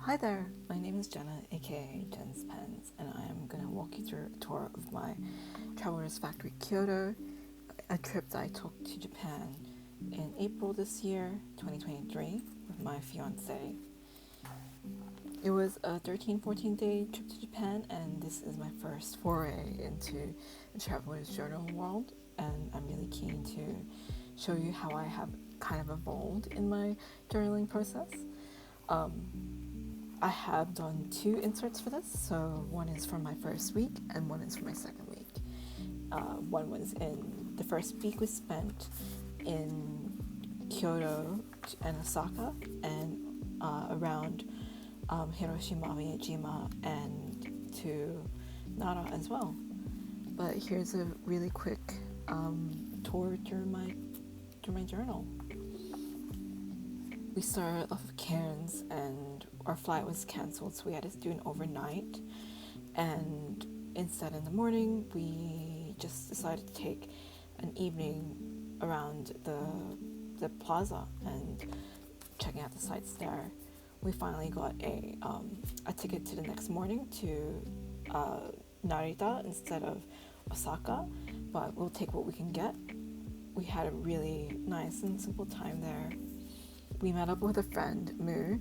Hi there, my name is Jenna, aka Jen's Pens, and I am going to walk you through a tour of my Traveler's Factory Kyoto, a trip that I took to Japan in April this year, 2023, with my fiance. It was a 14-day trip to Japan, and this is my first foray into the Traveler's Journal world, and I'm really keen to show you how I have kind of evolved in my journaling process. I have done 2 inserts for this, so one is for my first week and one is for my second week. One was in the first week was spent in Kyoto and Osaka and around Hiroshima, Miyajima, and to Nara as well. But here's a really quick tour through my journal. We started off with Cairns, and our flight was cancelled, so we had to do an overnight. And instead, in the morning, we just decided to take an evening around the plaza and checking out the sights there. We finally got a ticket to the next morning to Narita instead of Osaka, but we'll take what we can get. We had a really nice and simple time there. We met up with a friend, Moo,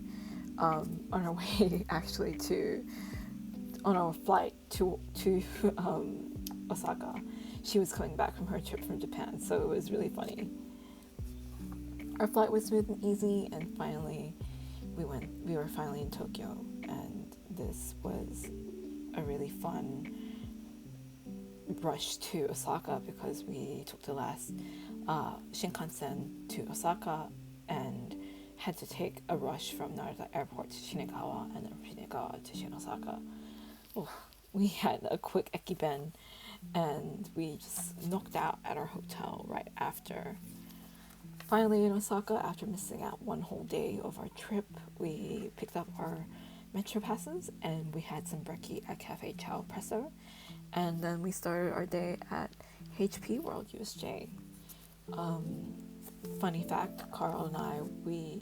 on our way on our flight to Osaka. She was coming back from her trip from Japan, so it was really funny. Our flight was smooth and easy, and finally we were finally in Tokyo, and this was a really fun rush to Osaka because we took the last Shinkansen to Osaka and had to take a rush from Narita Airport to Shinegawa and then from Shinegawa to Osaka. We had a quick ekiben and we just knocked out at our hotel right after. Finally in Osaka, after missing out one whole day of our trip, we picked up our metro passes and we had some brekkie at Cafe Ciao Presso, and then we started our day at HP World USJ. Funny fact, Carl and I,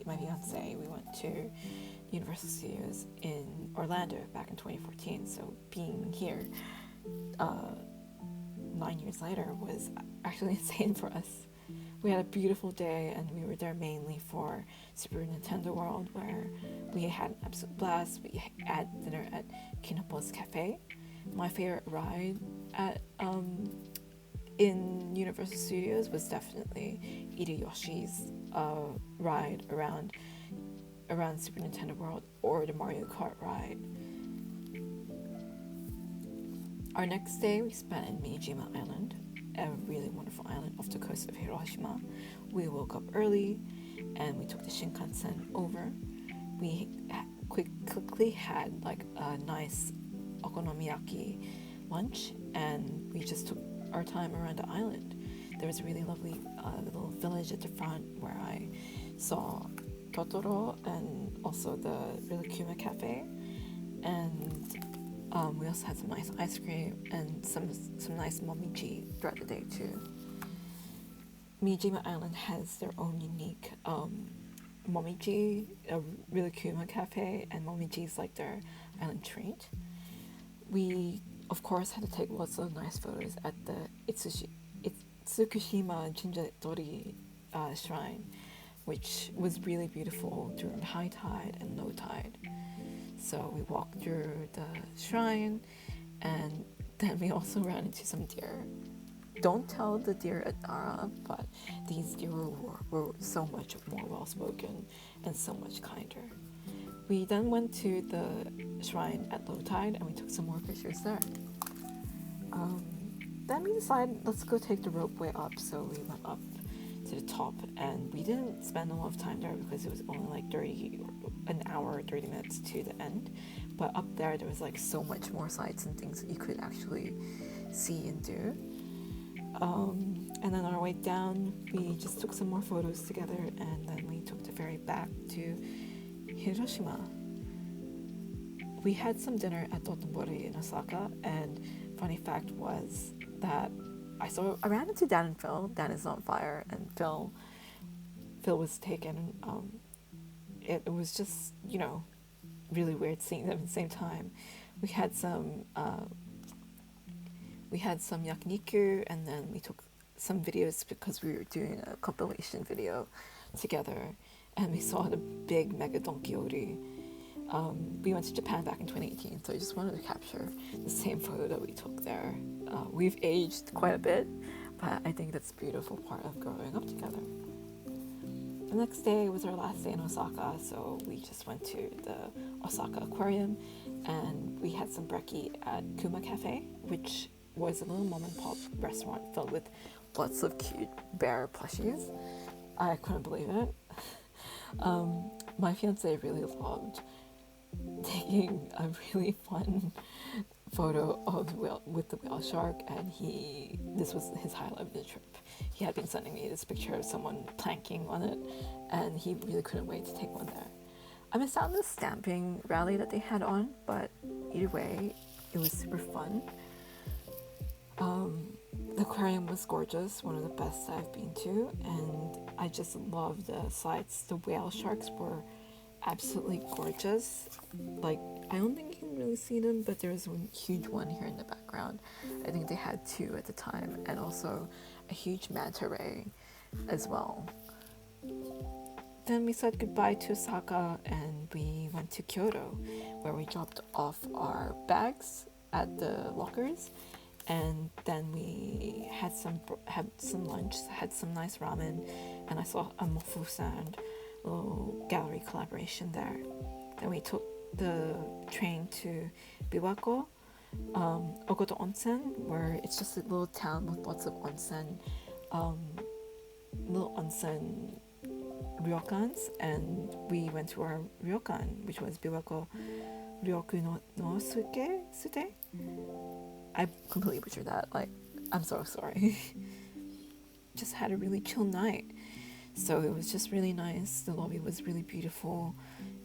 my fiance, we went to Universal Studios in Orlando back in 2014, so being here 9 years later was actually insane for us. We had a beautiful day and we were there mainly for Super Nintendo World, where we had an absolute blast. We had dinner at Kinopo's Cafe. My favorite ride at in Universal Studios was definitely Iriyoshi's ride around Super Nintendo World, or the Mario Kart ride. Our next day we spent in Miyajima Island, a really wonderful island off the coast of Hiroshima. We woke up early and we took the Shinkansen over. We quickly had like a nice okonomiyaki lunch, and we just took our time around the island. There was a really lovely little village at the front where I saw Totoro and also the Rilakuma Cafe, and we also had some nice ice cream and some nice momiji throughout the day too. Miyajima Island has their own unique momiji, a Rilakuma Cafe, and momiji is like their island treat. We of course had to take lots of nice photos at the Itsukushima Jinja-dori shrine, which was really beautiful during high tide and low tide. So we walked through the shrine, and then we also ran into some deer. Don't tell the deer at Nara, but these deer were so much more well-spoken and so much kinder. We then went to the shrine at low tide and we took some more pictures there. Then we decided, let's go take the ropeway up, so we went up to the top, and we didn't spend a lot of time there because it was only like 30 minutes to the end. But up there was like so much more sights and things that you could actually see and do. And then on our way down, we just took some more photos together, and then we took the ferry back to Hiroshima. We had some dinner at Dotonbori in Osaka, and funny fact was that I ran into Dan and Phil. Dan is on fire, and Phil was taken. It was just, really weird seeing them at the same time. We had some yakiniku, and then we took some videos because we were doing a compilation video together, and we saw the big mega donkiori. We went to Japan back in 2018, so I just wanted to capture the same photo that we took there. We've aged quite a bit, but I think that's a beautiful part of growing up together. The next day was our last day in Osaka, so we just went to the Osaka Aquarium, and we had some brekkie at Kuma Cafe, which was a little mom and pop restaurant filled with lots of cute bear plushies. I couldn't believe it. My fiance really loved taking a really fun photo of with the whale shark, and this was his highlight of the trip. He had been sending me this picture of someone planking on it, and he really couldn't wait to take one there. I missed out on the stamping rally that they had on, but either way, it was super fun. The aquarium was gorgeous, one of the best I've been to, and I just loved the sights. The whale sharks were absolutely gorgeous. Like, I don't think you can really see them, but there's one huge one here in the background. I think they had two at the time, and also a huge manta ray as well. Then we said goodbye to Osaka and we went to Kyoto, where we dropped off our bags at the lockers, and then we had some lunch, had some nice ramen, and I saw a Mofu-san little gallery collaboration there. Then we took the train to Biwako, Ogoto Onsen, where it's just a little town with lots of onsen, little onsen ryokans, and we went to our ryokan, which was Biwako Ryoku no Sute. I completely butchered that. Like, I'm so sorry. Just had a really chill night. So it was just really nice. The lobby was really beautiful,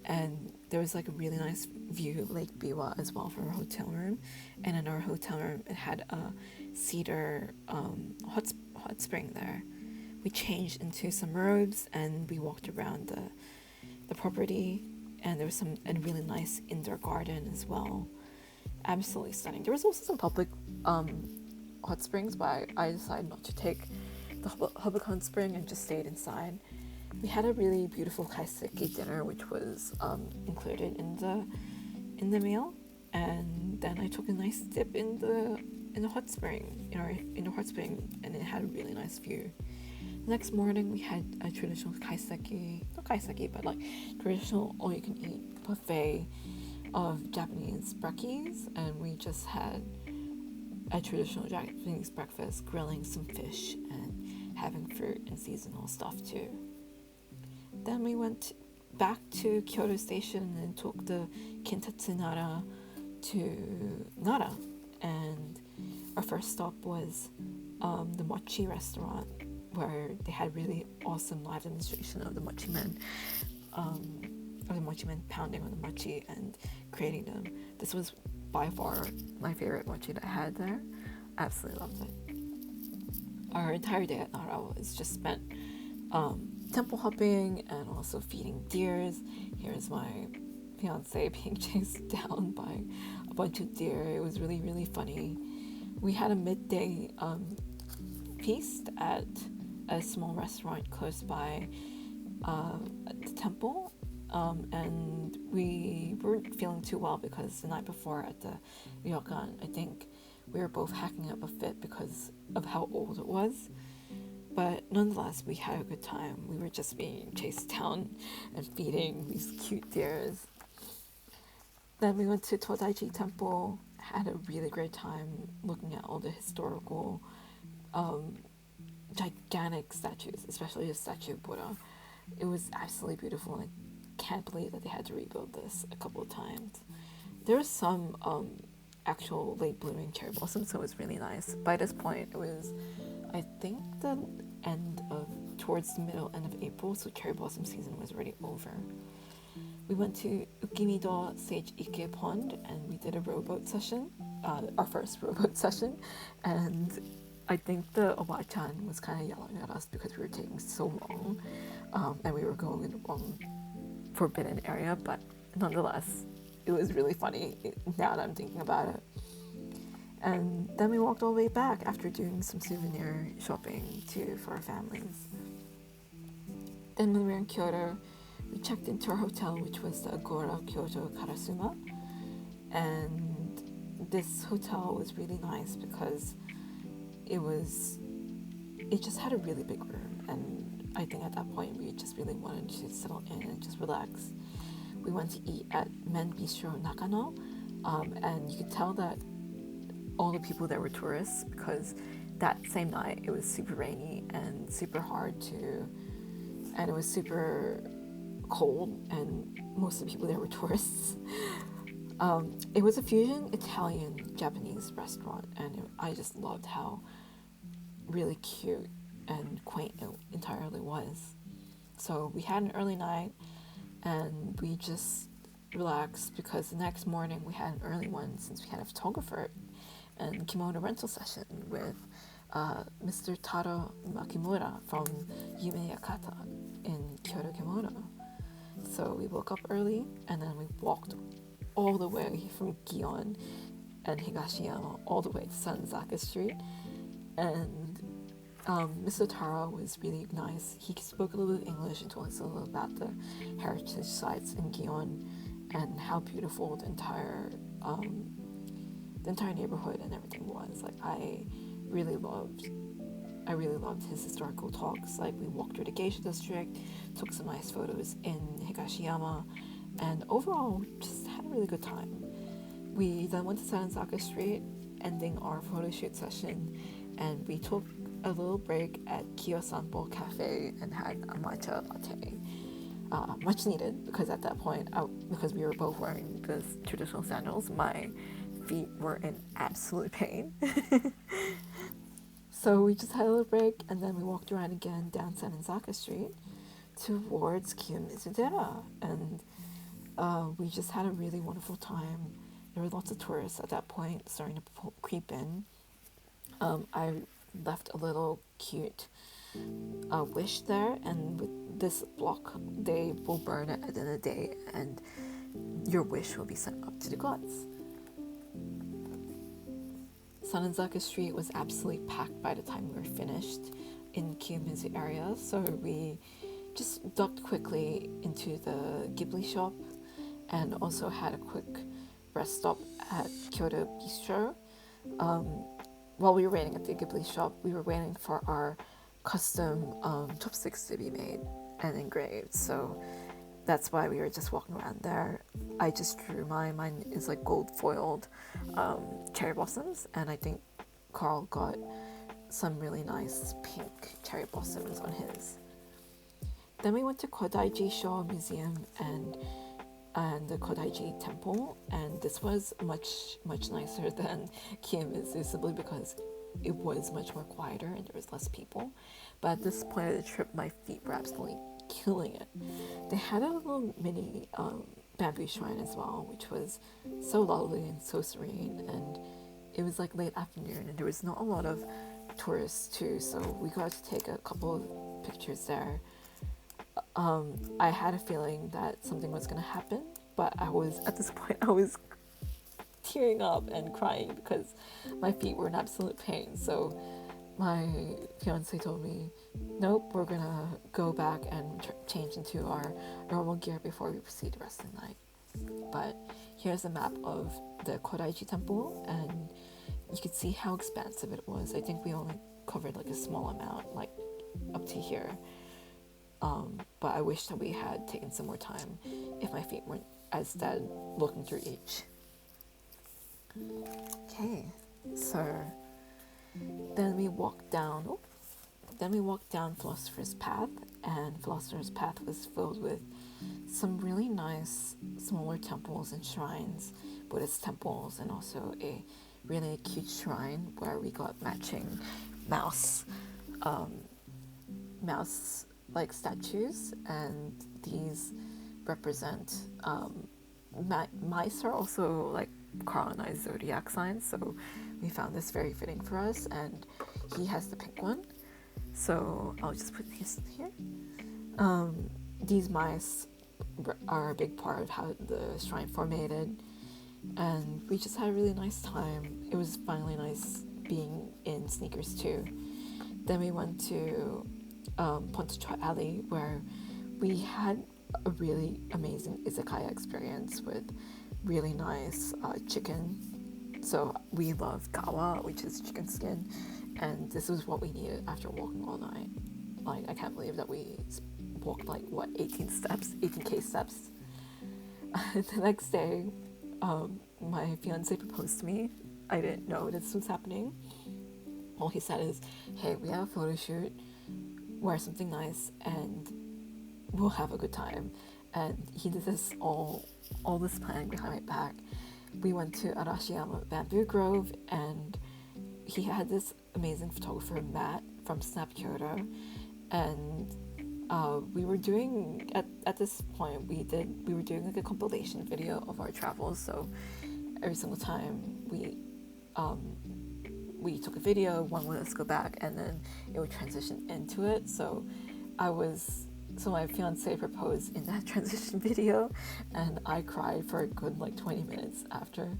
and there was like a really nice view of Lake Biwa as well from our hotel room. And in our hotel room, it had a cedar hot spring there. We changed into some robes and we walked around the property, and there was a really nice indoor garden as well. Absolutely stunning. There was also some public hot springs, but I decided not to take the public hot spring and just stayed inside. We had a really beautiful kaiseki dinner, which was included in the meal, and then I took a nice dip in the hot spring, in the hot spring, and it had a really nice view. The next morning we had a traditional not kaiseki, but like traditional all-you-can-eat buffet of Japanese brekkies, and we just had a traditional Japanese breakfast, grilling some fish and having fruit and seasonal stuff too. Then we went back to Kyoto Station and took the Kintetsu Nara to Nara, and our first stop was the mochi restaurant, where they had really awesome live demonstration of the mochi men pounding on the mochi and creating them. This was by far my favorite mochi that I had there. Absolutely loved it. Our entire day at Nara was just spent temple hopping and also feeding deers. Here's my fiance being chased down by a bunch of deer. It was really, really funny. We had a midday feast at a small restaurant close by the temple, and we weren't feeling too well because the night before at the ryokan, I think we were both hacking up a fit because of how old it was. But nonetheless, we had a good time. We were just being chased down and feeding these cute deers. Then we went to Todaiji Temple, had a really great time looking at all the historical gigantic statues, especially the statue of Buddha. It was absolutely beautiful, and I can't believe that they had to rebuild this a couple of times. There was some actual late blooming cherry blossoms, so it was really nice. By this point, it was, I think, towards the end of April, so cherry blossom season was already over. We went to Ukimido Sage Ike Pond and we did a rowboat session, our first rowboat session, and I think the Oba-chan was kind of yelling at us because we were taking so long, and we were going in the wrong forbidden area, but nonetheless, it was really funny now that I'm thinking about it. And then we walked all the way back after doing some souvenir shopping too for our families. Then when we were in Kyoto, we checked into our hotel, which was the Agora Kyoto Karasuma. And this hotel was really nice because it just had a really big room, and I think at that point we just really wanted to settle in and just relax. We went to eat at Men Bistro Nakano, and you could tell that all the people there were tourists because that same night it was super rainy and super and it was super cold, and most of the people there were tourists. It was a fusion Italian Japanese restaurant, and I just loved how really cute and quaint it entirely was. So we had an early night and we just relaxed because the next morning we had an early one since we had a photographer and kimono rental session with Mr. Taro Makimura from Yume Yakata in Kyoto Kimono. So we woke up early and then we walked all the way from Gion and Higashiyama all the way to Sanzaka Street. And Mr. Taro was really nice. He spoke a little bit of English and told us a little about the heritage sites in Gion and how beautiful the entire neighborhood and everything was. Like I really loved his historical talks. Like we walked through the Geisha district, took some nice photos in Higashiyama, and overall just had a really good time. We then went to Sanzaka Street, ending our photo shoot session, and we took a little break at Kiyosanpo Cafe and had a matcha latte. Much needed because at that point, because we were both wearing the traditional sandals, my feet were in absolute pain. So we just had a little break and then we walked around again down Sanzaka Street towards Kiyomizudera, and we just had a really wonderful time. There were lots of tourists at that point starting to creep in. I left a little cute wish there, and with this block they will burn it at the end of the day and your wish will be sent up to the gods. Sanzaka Street was absolutely packed by the time we were finished in Kiyomizu area, so we just ducked quickly into the Ghibli shop and also had a quick rest stop at Kyoto Bistro. While we were waiting at the Ghibli shop, we were waiting for our custom chopsticks to be made and engraved, so that's why we were just walking around there. I just drew mine is like gold foiled cherry blossoms, and I think Carl got some really nice pink cherry blossoms on his. Then we went to Kodaiji Sho Museum and the Kodaiji Temple, and this was much nicer than Kiyomizu simply because it was much more quieter and there was less people. But at this point of the trip, my feet were absolutely killing it. They had a little mini bamboo shrine as well, which was so lovely and so serene, and it was like late afternoon and there was not a lot of tourists too, so we got to take a couple of pictures there. I had a feeling that something was going to happen, but at this point I was tearing up and crying because my feet were in absolute pain. So my fiance told me, nope, we're gonna go back and change into our normal gear before we proceed the rest of the night. But here's a map of the Kodaiji Temple, and you could see how expansive it was. I think we only covered like a small amount, like up to here. But I wish that we had taken some more time if my feet weren't as dead looking through each. Okay, so then we walked down Philosopher's Path, and Philosopher's Path was filled with some really nice smaller temples and shrines, Buddhist temples, and also a really cute shrine where we got matching mouse like statues, and these represent mice are also like Carl and I's zodiac signs, so we found this very fitting for us, and he has the pink one, so I'll just put this here. These mice are a big part of how the shrine formatted, and we just had a really nice time. It was finally nice being in sneakers too. Then we went to Pontotoa Alley, where we had a really amazing izakaya experience with really nice chicken. So we love gawa, which is chicken skin, and this was what we needed after walking all night. Like, I can't believe that we walked 18k steps. The next day, my fiance proposed to me. I didn't know this was happening. All he said is, "Hey, we have a photo shoot, wear something nice, and we'll have a good time." And he did this all this planning behind my back. We went to Arashiyama Bamboo Grove, and he had this amazing photographer, Matt, from Snap Kyoto, and we were doing at this point we were doing like a compilation video of our travels. So every single time we took a video, one would let us go back, and then it would transition into it. So my fiance proposed in that transition video, and I cried for a good 20 minutes after.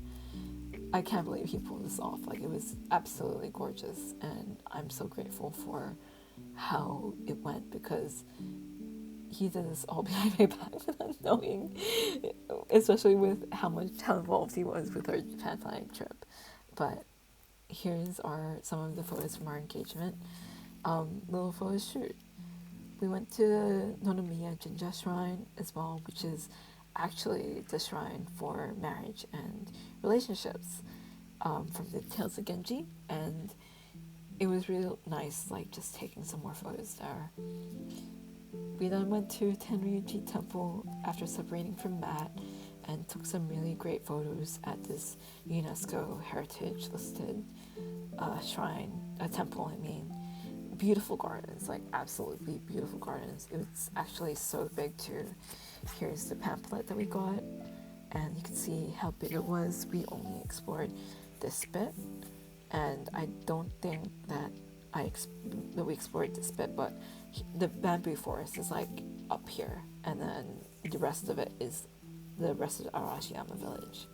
I can't believe he pulled this off. Like, it was absolutely gorgeous, and I'm so grateful for how it went, because he did this all behind my back without knowing, especially with how involved he was with our Japan planning trip. But here's some of the photos from our engagement little photo shoot. We went to the Nonomiya Jinja Shrine as well, which is actually the shrine for marriage and relationships, from the Tales of Genji, and it was really nice, just taking some more photos there. We then went to Tenryuji Temple after separating from Matt, and took some really great photos at this UNESCO heritage listed temple. Beautiful gardens, absolutely beautiful gardens. It was actually so big too. Here's the pamphlet that we got, and you can see how big it was. We only explored this bit, and I don't think that we explored this bit, but the bamboo forest is up here, and then the rest of it is the rest of Arashiyama village.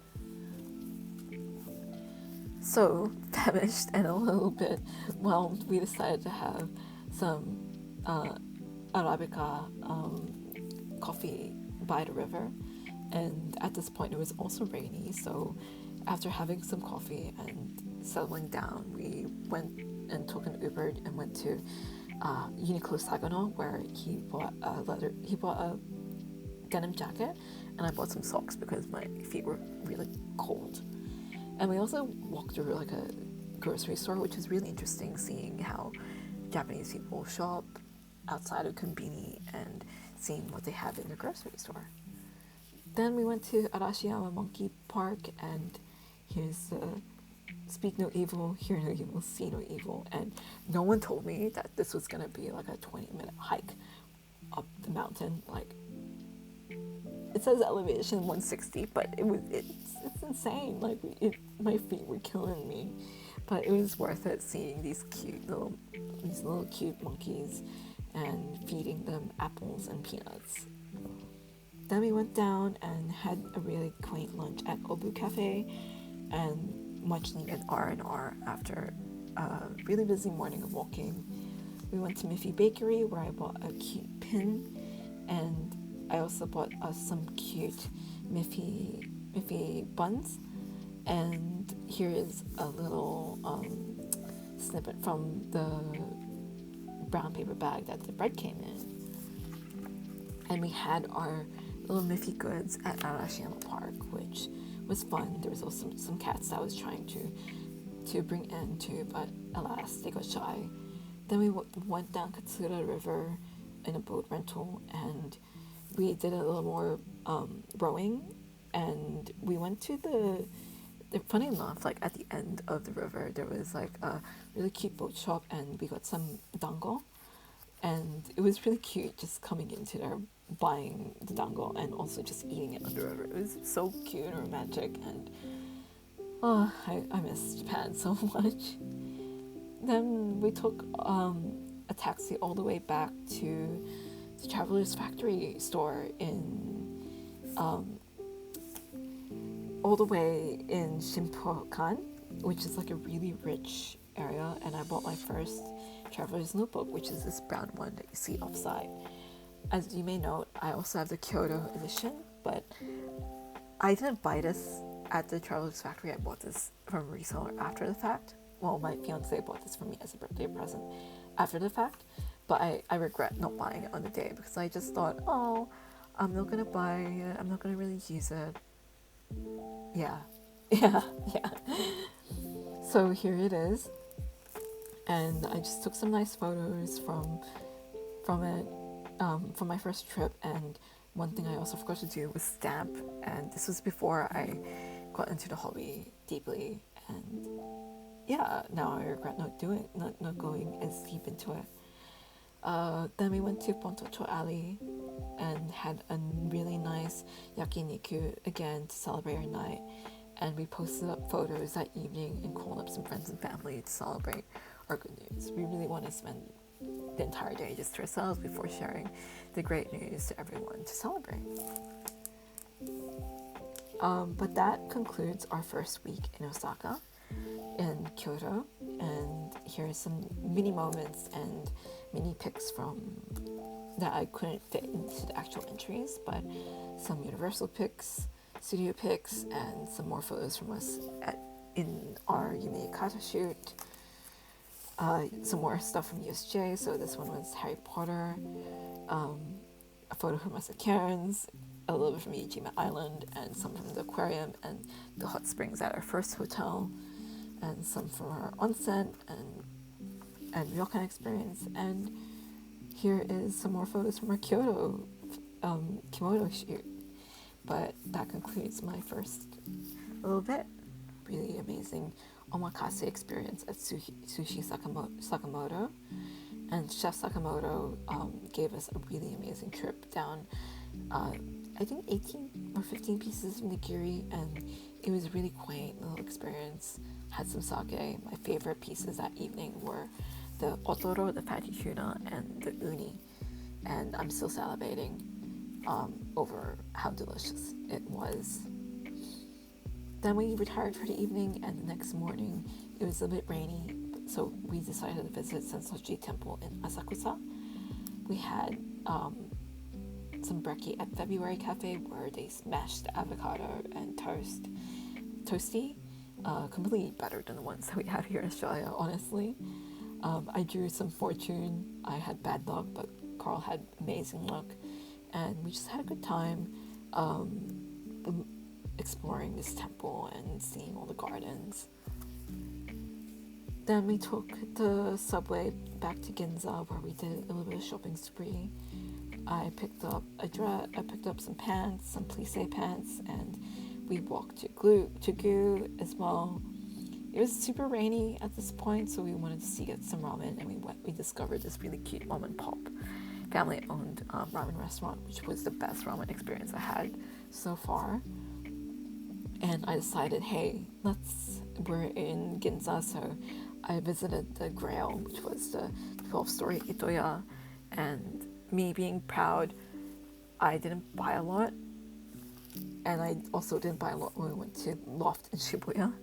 So famished and a little bit whelmed, we decided to have some Arabica coffee by the river, and at this point it was also rainy, so after having some coffee and settling down, we went and took an Uber and went to Uniqlo Sagano, where he bought a denim jacket, and I bought some socks because my feet were really cold. And we also walked through a grocery store, which is really interesting, seeing how Japanese people shop outside of Konbini and seeing what they have in their grocery store. Then we went to Arashiyama Monkey Park, and here's the speak no evil, hear no evil, see no evil. And no one told me that this was going to be a 20-minute hike up the mountain. It says elevation 160, but it's insane. My feet were killing me, but it was worth it, seeing these little cute monkeys and feeding them apples and peanuts. Then we went down and had a really quaint lunch at Obu Cafe, and much needed R&R after a really busy morning of walking. We went to Miffy Bakery, where I bought a cute pin, and I also bought us some cute Miffy buns. And here is a little snippet from the brown paper bag that the bread came in. And we had our little Miffy goods at Arashiyama Park, which was fun. There was also some cats that I was trying to bring in too, but alas, they got shy. Then we went down Katsura River in a boat rental, and we did a little more rowing, and we went to funny enough, at the end of the river, there was a really cute boat shop, and we got some dango, and it was really cute just coming into there, buying the dango, and also just eating it on the river. It was so cute and romantic, and I miss Japan so much. Then we took a taxi all the way back to the Traveler's Factory store in all the way in Shimpokan, which is like a really rich area, and I bought my first traveler's notebook, which is this brown one that you see offside. As you may note, I also have the Kyoto edition, but I didn't buy this at the Traveler's Factory. I bought this from a reseller after the fact. Well, my fiance bought this for me as a birthday present after the fact, but I regret not buying it on the day because I just thought, oh, I'm not gonna buy it, I'm not gonna really use it. Yeah. So here it is, and I just took some nice photos from it, from my first trip. And one thing I also forgot to do was stamp, and this was before I got into the hobby deeply, and yeah, now I regret not going as deep into it. Then we went to Pontocho Alley and had a really nice yakiniku again to celebrate our night, and we posted up photos that evening and called up some friends and family to celebrate our good news. We really want to spend the entire day just to ourselves before sharing the great news to everyone to celebrate. But that concludes our first week in Osaka and Kyoto, and here are some mini moments and mini pics from that I couldn't fit into the actual entries, but some universal pics, studio pics, and some more photos from us in our Yumeyakata shoot. Some more stuff from USJ. So this one was Harry Potter, a photo from us at Karen's, a little bit from Miyajima Island, and some from the aquarium and the hot springs at our first hotel, and some from our onsen and ryokan experience. And here is some more photos from our Kyoto kimono shoot. But that concludes my first little bit. Really amazing omakase experience at Sushi Sakamoto. And Chef Sakamoto gave us a really amazing trip down, I think 18 or 15 pieces of nigiri, and it was a really quaint little experience. Had some sake. My favorite pieces that evening were the otoro, the fatty tuna, and the uni. And I'm still salivating over how delicious it was. Then we retired for the evening, and the next morning it was a bit rainy, so we decided to visit Sensoji Temple in Asakusa. We had some brekkie at February Cafe where they smashed avocado and toasty, completely better than the ones that we have here in Australia, honestly. I drew some fortune. I had bad luck, but Carl had amazing luck, and we just had a good time exploring this temple and seeing all the gardens. Then we took the subway back to Ginza, where we did a little bit of shopping spree. I picked up a dress, I picked up some pants, some plissé pants, and we walked to Gu as well. It was super rainy at this point, so we wanted to get some ramen, and we discovered this really cute mom and pop family-owned ramen restaurant, which was the best ramen experience I had so far. And I decided, hey, we're in Ginza, so I visited the Grail, which was the 12-story Itoya, and me being proud, I didn't buy a lot, and I also didn't buy a lot when we went to Loft in Shibuya,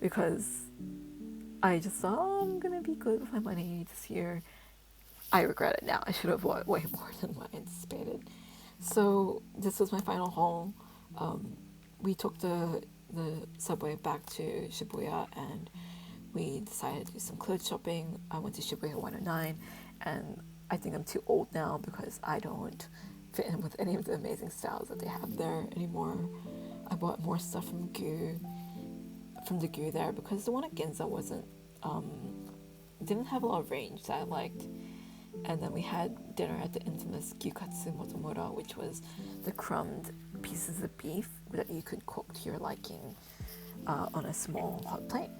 because I just thought, I'm gonna be good with my money this year. I regret it now. I should have bought way more than what I anticipated. So this was my final haul. We took the subway back to Shibuya, and we decided to do some clothes shopping. I went to Shibuya 109, and I think I'm too old now because I don't fit in with any of the amazing styles that they have there anymore. I bought more stuff from the Gu there, because the one at Ginza didn't have a lot of range that I liked. And then we had dinner at the infamous Gyukatsu Motomura, which was the crumbed pieces of beef that you could cook to your liking on a small hot plate.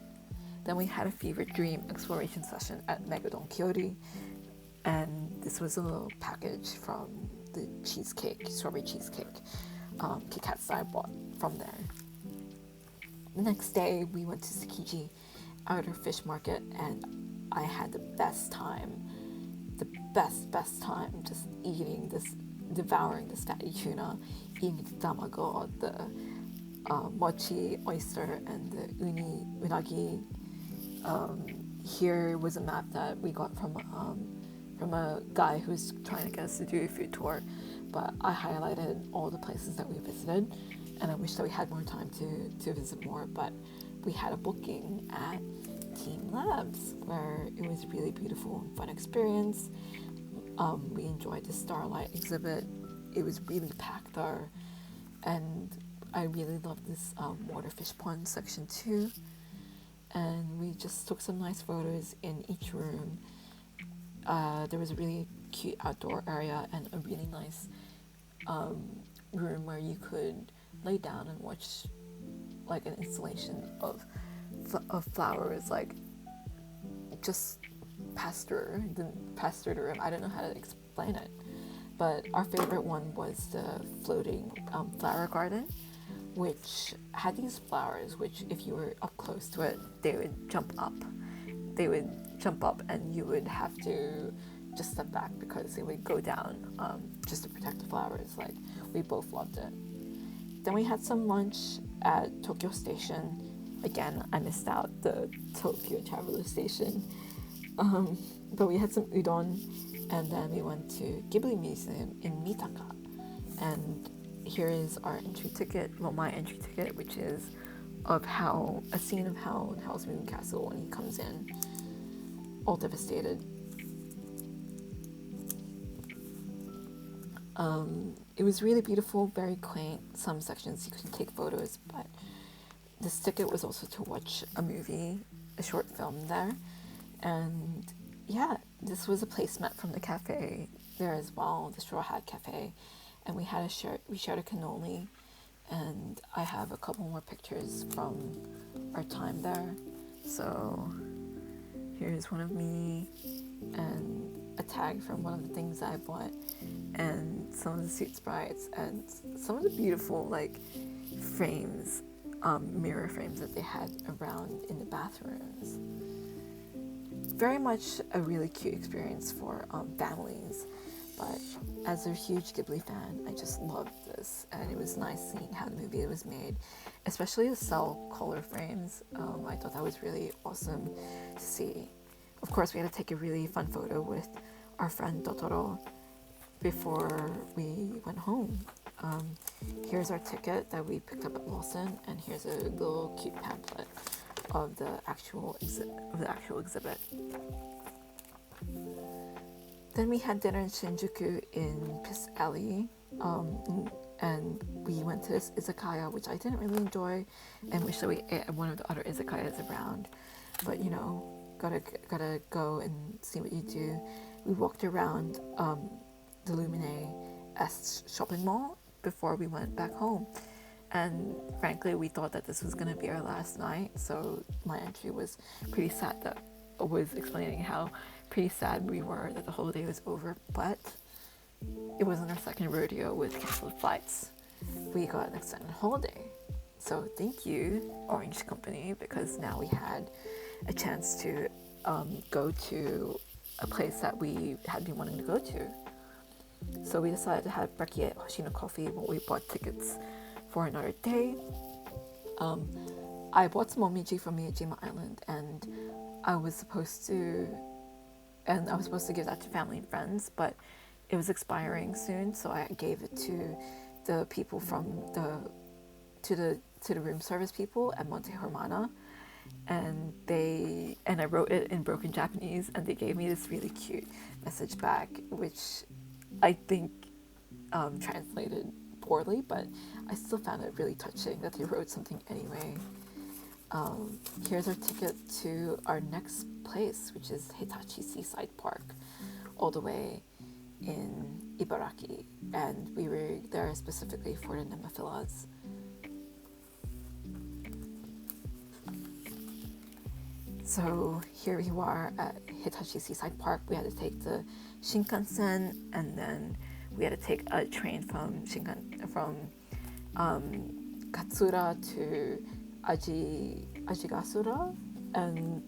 Then we had a fever dream exploration session at Megadon Kyori, and this was a little package from the strawberry cheesecake Kit Kats that I bought from there. The next day we went to Tsukiji Outer Fish Market, and I had the best time just eating this devouring the fatty tuna, eating the tamago, the mochi oyster, and the unagi. Here was a map that we got from a guy who's trying to get us to do a food tour, but I highlighted all the places that we visited, and I wish that we had more time to visit more, but we had a booking at Team Labs where it was a really beautiful and fun experience. We enjoyed the starlight exhibit. It was really packed there, and I really loved this waterfish pond section too. And we just took some nice photos in each room. There was a really cute outdoor area and a really nice room where you could lay down and watch like an installation of flowers, like just pass through the room. I don't know how to explain it, but our favorite one was the floating flower garden, which had these flowers which if you were up close to it, they would jump up and you would have to just step back because they would go down just to protect the flowers. Like, we both loved it. Then we had some lunch at Tokyo Station. Again, I missed out the Tokyo Traveler Station, but we had some udon, and then we went to Ghibli Museum in Mitaka. And here is our entry ticket, well, my entry ticket, which is of a scene of Hal in Howl's Moving Castle when he comes in, all devastated. It was really beautiful, very quaint. Some sections you could take photos, but this ticket was also to watch a movie, a short film there. And yeah, this was a placemat from the cafe there as well, the Straw Hat Cafe. And we shared a cannoli, and I have a couple more pictures from our time there. So here's one of me and a tag from one of the things I bought, and some of the suit sprites, and some of the beautiful like frames, mirror frames that they had around in the bathrooms. Very much a really cute experience for families. But as a huge Ghibli fan, I just loved this, and it was nice seeing how the movie was made, especially the cell color frames. I thought that was really awesome to see. Of course, we had to take a really fun photo with our friend Totoro before we went home. Here's our ticket that we picked up at Lawson, and here's a little cute pamphlet of the actual exhibit. Then we had dinner in Shinjuku in Piss Alley, and we went to this izakaya, which I didn't really enjoy, and wish that we ate at one of the other izakayas around. But you know, gotta go and see what you do. We walked around the Lumine Est shopping mall before we went back home, and frankly, we thought that this was gonna be our last night. So my entry was pretty sad. That I was explaining how pretty sad we were that the holiday was over, but it wasn't our second rodeo with canceled flights. We got an extended holiday. So thank you, Orange Company, because now we had a chance to go to a place that we had been wanting to go to. So we decided to have brekkie at Hoshino Coffee when we bought tickets for another day. I bought some momiji from Miyajima Island, and I was supposed to give that to family and friends, but it was expiring soon, so I gave it to the people from the room service people at Monte Hermana, and I wrote it in broken Japanese, and they gave me this really cute message back, which I think translated poorly, but I still found it really touching that they wrote something anyway. Here's our ticket to our next place, which is Hitachi Seaside Park, all the way in Ibaraki, and we were there specifically for the Nemaphilas. So here we are at Hitachi Seaside Park. We had to take the Shinkansen, and then we had to take a train from Katsura to Ajigasura, and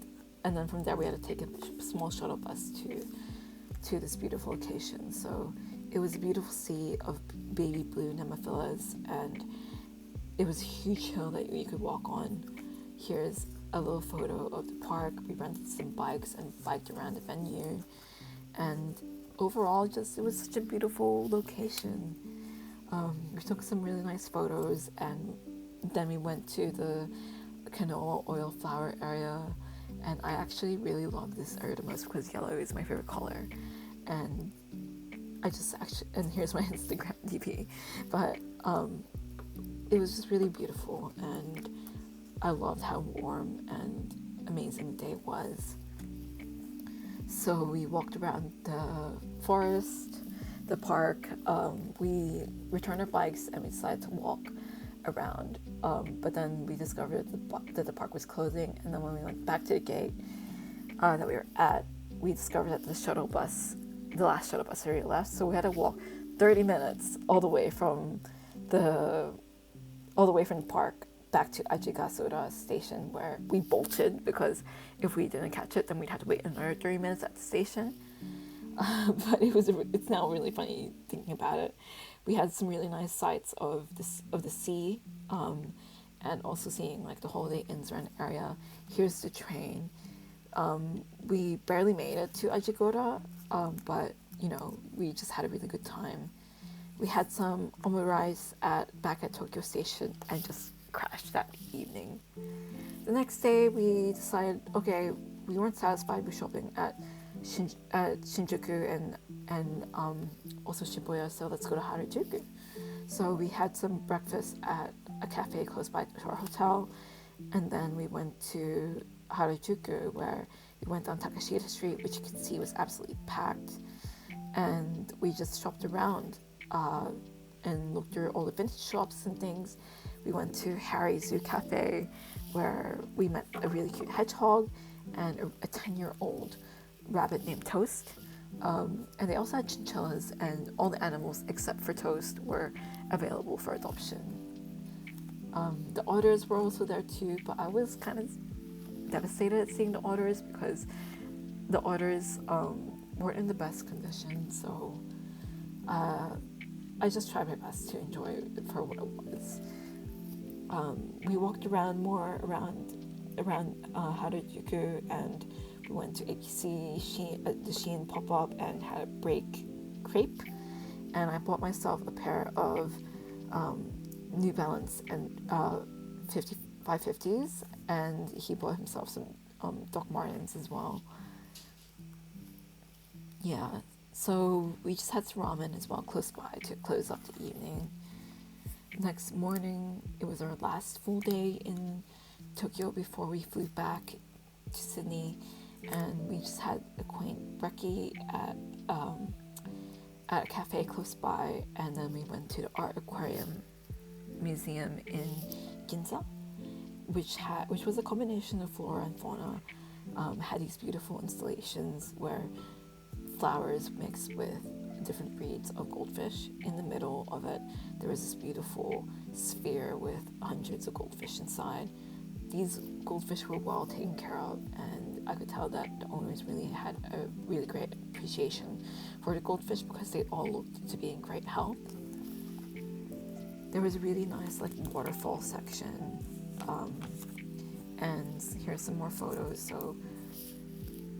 then from there we had to take a small shuttle bus to this beautiful location. So It was a beautiful sea of baby blue nemophilus, and it was a huge hill that you could walk on. Here's a little photo of the park. We rented some bikes and biked around the venue, and overall, just it was such a beautiful location. We took some really nice photos, and then we went to the canola oil flower area, and I actually really love this area the most because yellow is my favorite color. And and here's my Instagram DP, but it was just really beautiful, and I loved how warm and amazing the day was. So we walked around the forest, the park. We returned our bikes and we decided to walk around. But then we discovered that the park was closing, and then when we went back to the gate that we were at, we discovered that the last shuttle bus already left. So we had to walk 30 minutes all the way from the park back to Ajigasoda station, where we bolted because if we didn't catch it, then we'd have to wait another 30 minutes at the station. But it's now really funny thinking about it. We had some really nice sights of the sea, and also seeing like the Holiday Inns around the area. Here's the train. We barely made it to Ajigoda, but we just had a really good time. We had some omurice back at Tokyo Station and just crashed that evening. The next day we decided, okay, we weren't satisfied with shopping at Shinjuku and also Shibuya, so let's go to Harajuku. So we had some breakfast at a cafe close by to our hotel, and then we went to Harajuku, where we went on Takashita Street, which you could see was absolutely packed, and we just shopped around and looked through all the vintage shops and things. We went to Harry's Zoo Cafe, where we met a really cute hedgehog and a 10-year-old rabbit named Toast. And they also had chinchillas, and all the animals except for Toast were available for adoption. The otters were also there too, but I was kind of devastated at seeing the otters because the otters weren't in the best condition. So I just tried my best to enjoy it for what it was. We walked around Harajuku, and we went to APC, the Shein pop-up, and had a crepe. And I bought myself a pair of New Balance and 550s, and he bought himself some Doc Martens as well. Yeah, so we just had some ramen as well close by to close up the evening. Next morning, it was our last full day in Tokyo before we flew back to Sydney, and we just had a quaint brekkie at a cafe close by, and then we went to the Art Aquarium Museum in Ginza, which was a combination of flora and fauna. Had these beautiful installations where flowers mixed with different breeds of goldfish. In the middle of it, there was this beautiful sphere with hundreds of goldfish inside. These goldfish were well taken care of, and I could tell that the owners really had a really great appreciation for the goldfish because they all looked to be in great health. There was a really nice waterfall section, and here's some more photos. So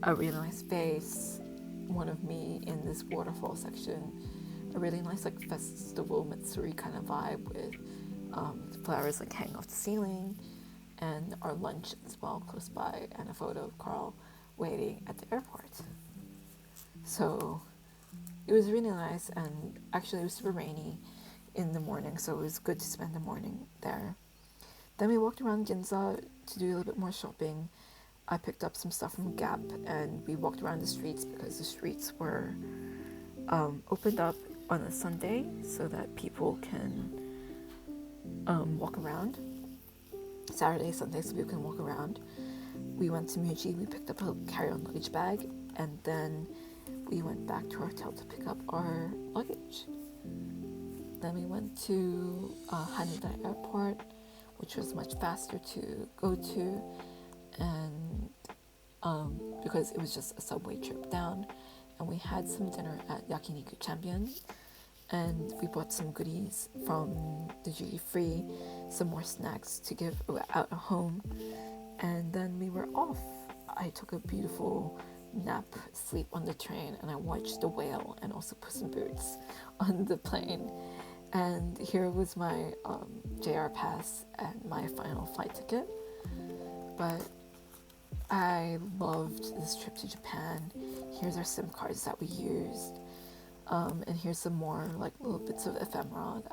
a really nice vase, one of me in this waterfall section, a really nice festival Matsuri kind of vibe with flowers hanging off the ceiling, and our lunch as well close by, and a photo of Carl waiting at the airport. So it was really nice, and actually it was super rainy in the morning, so it was good to spend the morning there. Then we walked around Ginza to do a little bit more shopping. I picked up some stuff from Gap, and we walked around the streets because the streets were opened up on a Sunday so that people can walk around. Saturday, Sunday, so people can walk around. We went to Muji, we picked up a carry-on luggage bag, and then we went back to our hotel to pick up our luggage. Then we went to Haneda Airport, which was much faster to go to, and because it was just a subway trip down, and we had some dinner at Yakiniku Champion. and we bought some goodies from the duty free, some more snacks to give out at home, and then we were off. I took a beautiful nap, sleep on the train, and I watched the whale and also Puss in Boots on the plane. And here was my JR pass and my final flight ticket. But I loved this trip to Japan. Here's our SIM cards that we used. And here's some more like little bits of ephemera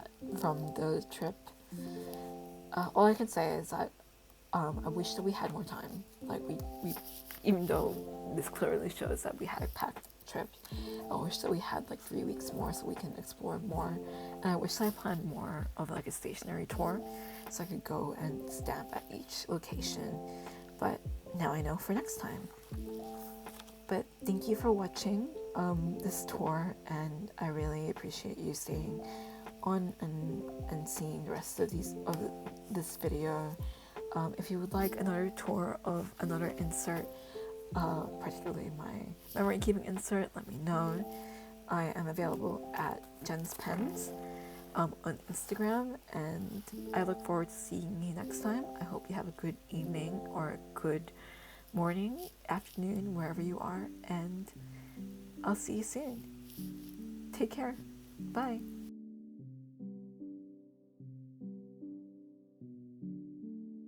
from the trip. All I can say is that I wish that we had more time. Like we even though this clearly shows that we had a packed trip, I wish that we had like 3 weeks more so we can explore more. And I wish I planned more of like a stationary tour so I could go and stamp at each location. But now I know for next time. But thank you for watching this tour, and I really appreciate you staying on and seeing the rest of this video. If you would like another tour of another insert, particularly my memory keeping insert, let me know. I am available at Jen's Pens on Instagram, and I look forward to seeing you next time. I hope you have a good evening or a good morning, afternoon, wherever you are, and I'll see you soon. Take care. Bye.